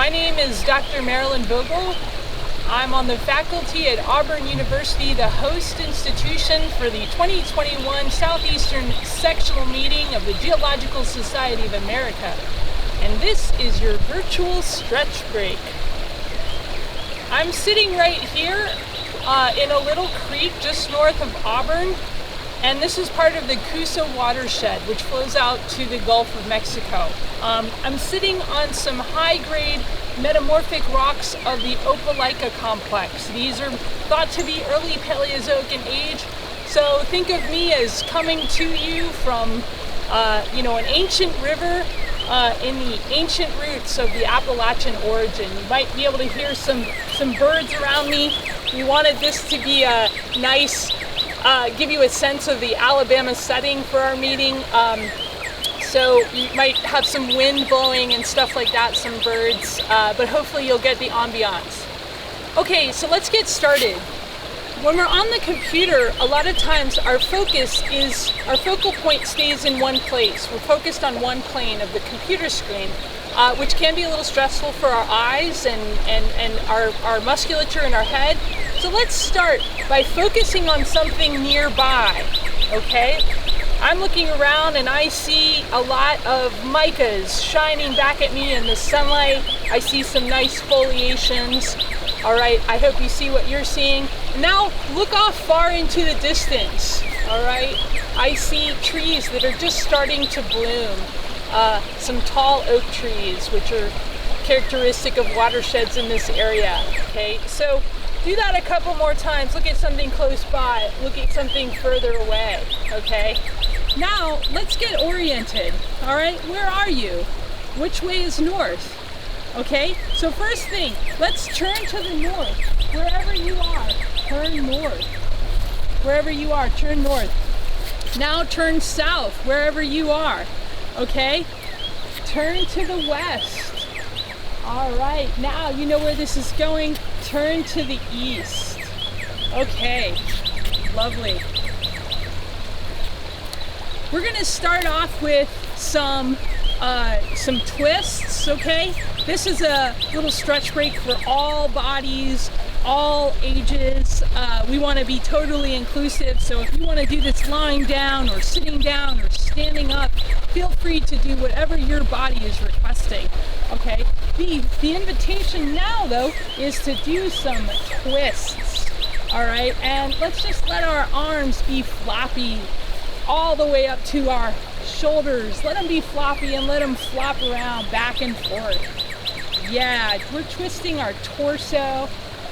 My name is Dr. Marilyn Vogel. I'm on the faculty at Auburn University, the host institution for the 2021 Southeastern Sectional meeting of the Geological Society of America. And this is your virtual stretch break. I'm sitting right here in a little creek just north of Auburn, and this is part of the Coosa watershed, which flows out to the Gulf of Mexico. I'm sitting on some high-grade metamorphic rocks of the Opelika complex. These are thought to be early Paleozoic in age, so think of me as coming to you from an ancient river in the ancient roots of the Appalachian origin. You might be able to hear some birds around me. We wanted this to be a nice, give you a sense of the Alabama setting for our meeting. So you might have some wind blowing and stuff like that, some birds, but hopefully you'll get the ambiance. Okay, so let's get started. When we're on the computer, a lot of times our focal point stays in one place. We're focused on one plane of the computer screen, which can be a little stressful for our eyes and our musculature in our head. So let's start by focusing on something nearby, okay? I'm looking around and I see a lot of micas shining back at me in the sunlight. I see some nice foliations. All right, I hope you see what you're seeing. Now look off far into the distance. All right, I see trees that are just starting to bloom. Some tall oak trees, which are characteristic of watersheds in this area. Okay, so do that a couple more times. Look at something close by. Look at something further away. Okay. Now let's get oriented. All right, where are you? Which way is north? Okay, so first thing, let's turn to the north. Wherever you are, turn north. Wherever you are, turn north. Now turn south, wherever you are. Okay, turn to the west. All right, now you know where this is going. Turn to the east. Okay, lovely. We're gonna start off with some twists, okay? This is a little stretch break for all bodies, all ages. We want to be totally inclusive, so if you want to do this lying down or sitting down or standing up, feel free to do whatever your body is requesting, okay? The invitation now, though, is to do some twists, all right? And let's just let our arms be floppy all the way up to our shoulders. Let them be floppy and let them flop around back and forth. Yeah, we're twisting our torso.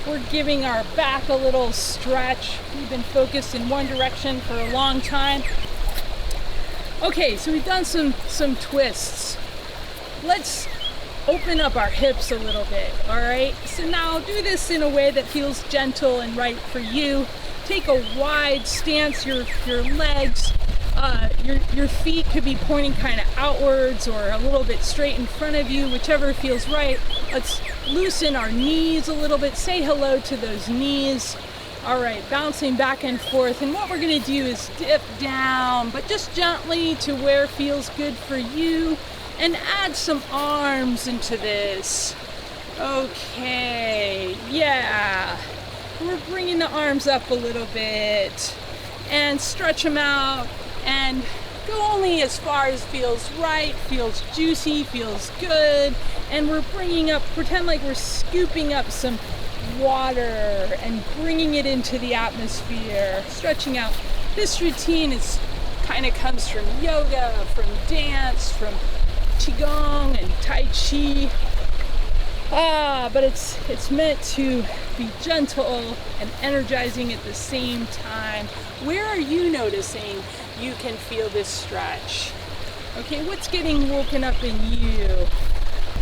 We're giving our back a little stretch. We've been focused in one direction for a long time. Okay, so we've done some twists. Let's open up our hips a little bit, all right? So now do this in a way that feels gentle and right for you. Take a wide stance, your legs, your feet could be pointing kind of outwards or a little bit straight in front of you, whichever feels right. Let's loosen our knees a little bit. Say hello to those knees. All right, bouncing back and forth. And what we're gonna do is dip down, but just gently to where feels good for you, and add some arms into this. Okay, yeah. We're bringing the arms up a little bit and stretch them out and go only as far as feels right, feels juicy, feels good. And we're bringing up, pretend like we're scooping up some water and bringing it into the atmosphere, stretching out. This routine kind of comes from yoga, from dance, from qigong and tai chi. But it's meant to be gentle and energizing at the same time. Where are you noticing you can feel this stretch? Okay, what's getting woken up in you?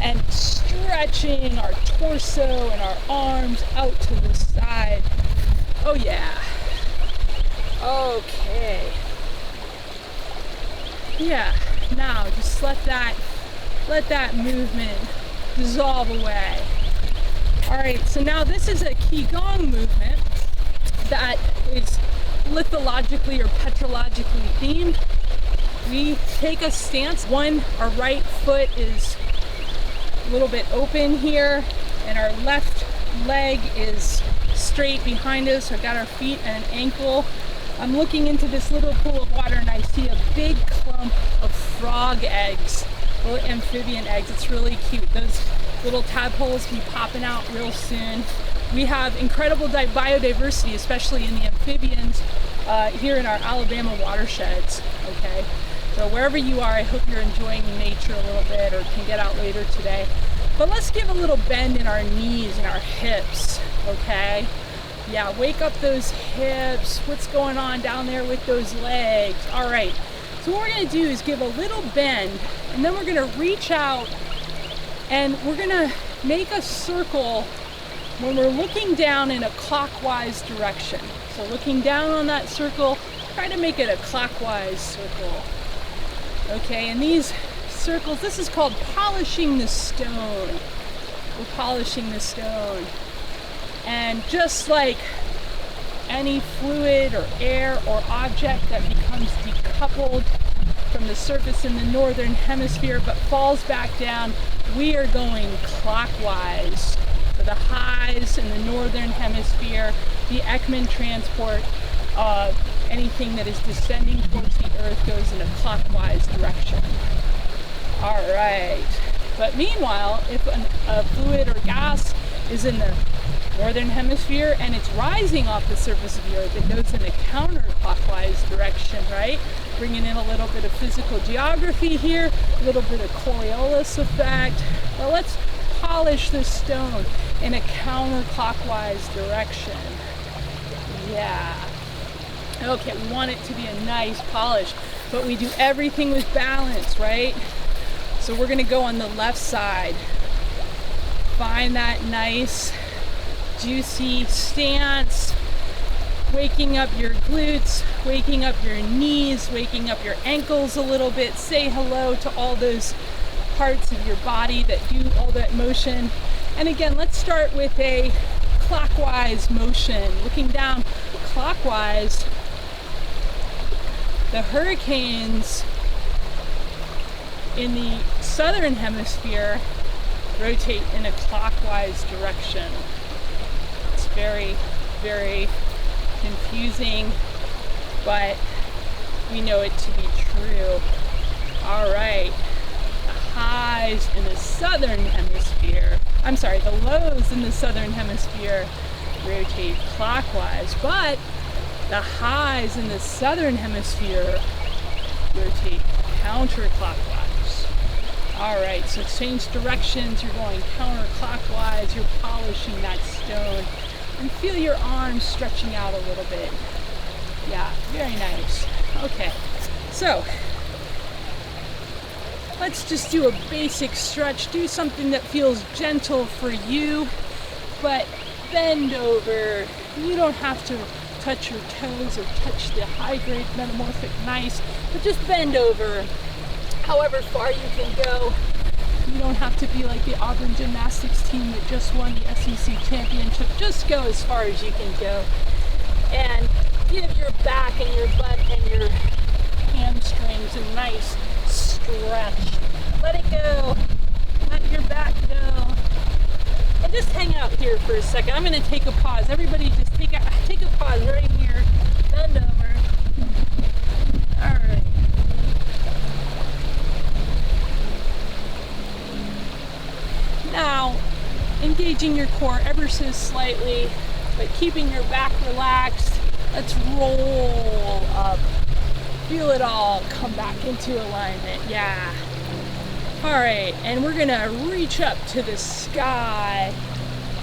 And stretching our torso and our arms out to the side. Oh yeah. Okay. Yeah, now just let that movement dissolve away. All right, so now this is a qigong movement that is lithologically or petrologically themed. We take a stance. Our right foot is a little bit open here, and our left leg is straight behind us. I've got our feet and an ankle. I'm looking into this little pool of water and I see a big clump of frog eggs, little amphibian eggs. It's really cute. Those little tadpoles will be popping out real soon. We have incredible biodiversity, especially in the amphibians here in our Alabama watersheds, okay? So wherever you are, I hope you're enjoying nature a little bit or can get out later today. But let's give a little bend in our knees and our hips, okay? Yeah, wake up those hips. What's going on down there with those legs? All right, so what we're gonna do is give a little bend, and then we're gonna reach out and we're gonna make a circle when we're looking down in a clockwise direction. So looking down on that circle, try to make it a clockwise circle. Okay, and these circles, this is called polishing the stone. We're polishing the stone. And just like any fluid or air or object that becomes decoupled from the surface in the northern hemisphere but falls back down, we are going clockwise. So the highs in the northern hemisphere, the Ekman transport, anything that is descending towards the earth goes in a clockwise direction. All right. But meanwhile, if a fluid or gas is in the northern hemisphere and it's rising off the surface of the earth, it goes in a counterclockwise direction, right? Bringing in a little bit of physical geography here, a little bit of Coriolis effect. Well, let's polish this stone in a counterclockwise direction. Yeah. Okay, we want it to be a nice polish, but we do everything with balance, right? So we're gonna go on the left side. Find that nice, juicy stance, waking up your glutes, waking up your knees, waking up your ankles a little bit. Say hello to all those parts of your body that do all that motion. And again, let's start with a clockwise motion. Looking down clockwise, the hurricanes in the southern hemisphere rotate in a clockwise direction. It's very, very confusing, but we know it to be true. All right, the highs in the southern hemisphere, the lows in the southern hemisphere rotate clockwise, but the highs in the southern hemisphere rotate counterclockwise. All right, so change directions, you're going counterclockwise, you're polishing that stone, and feel your arms stretching out a little bit. Yeah, very nice. Okay, so let's just do a basic stretch. Do something that feels gentle for you, but bend over. You don't have to touch your toes or touch the high-grade metamorphic gneiss, but just bend over however far you can go. You don't have to be like the Auburn gymnastics team that just won the SEC championship. Just go as far as you can go. And give your back and your butt and your hamstrings a nice stretch. Let it go. Let your back go. And just hang out here for a second. I'm going to take a pause. Everybody just take a pause right here. Bend over. All right. Now, engaging your core ever so slightly, but keeping your back relaxed. Let's roll up. Feel it all come back into alignment. Yeah. All right, and we're gonna reach up to the sky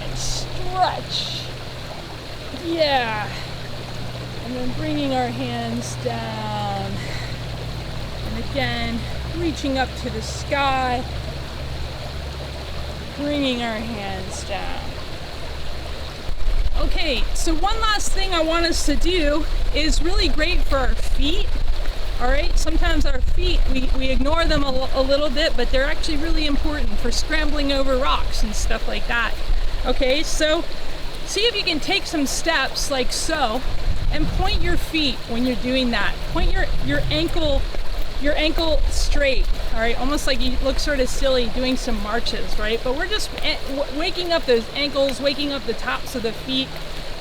and stretch. Yeah. And then bringing our hands down. And again, reaching up to the sky, bringing our hands down. Okay, so one last thing I want us to do is really great for our feet. All right, sometimes our feet, we ignore them a little bit, but they're actually really important for scrambling over rocks and stuff like that. Okay, so see if you can take some steps like so and point your feet when you're doing that. Point your ankle your ankle straight, all right? Almost like you look sort of silly doing some marches, right? But we're just waking up those ankles, waking up the tops of the feet,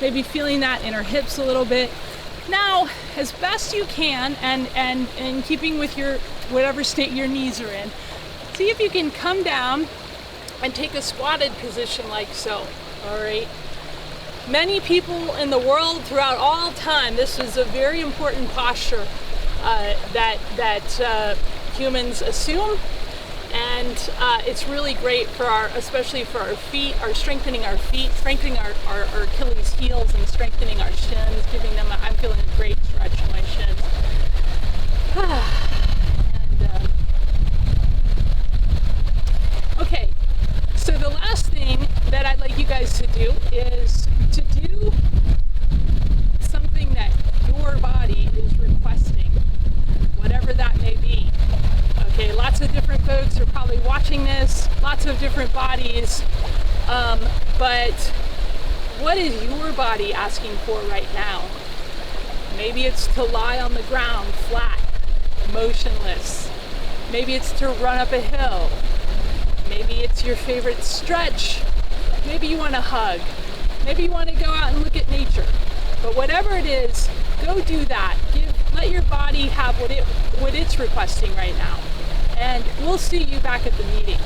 maybe feeling that in our hips a little bit. Now, as best you can, and in keeping with your whatever state your knees are in, see if you can come down and take a squatted position like so, all right? Many people in the world throughout all time, this is a very important posture that humans assume, and it's really great for especially for our feet, strengthening our feet, strengthening our Achilles heels, and strengthening our shins, giving them I'm feeling a great stretch in my shins. Okay, so the last thing that I'd like you guys to do is to do something that your body is requesting, whatever that may be. Okay, lots of different folks are probably watching this, lots of different bodies, but what is your body asking for right now? Maybe it's to lie on the ground flat, motionless. Maybe it's to run up a hill. Maybe it's your favorite stretch. Maybe you want to hug. Maybe you want to go out and look at nature. But whatever it is, go do that. Let your body have what it's requesting right now. And we'll see you back at the meeting.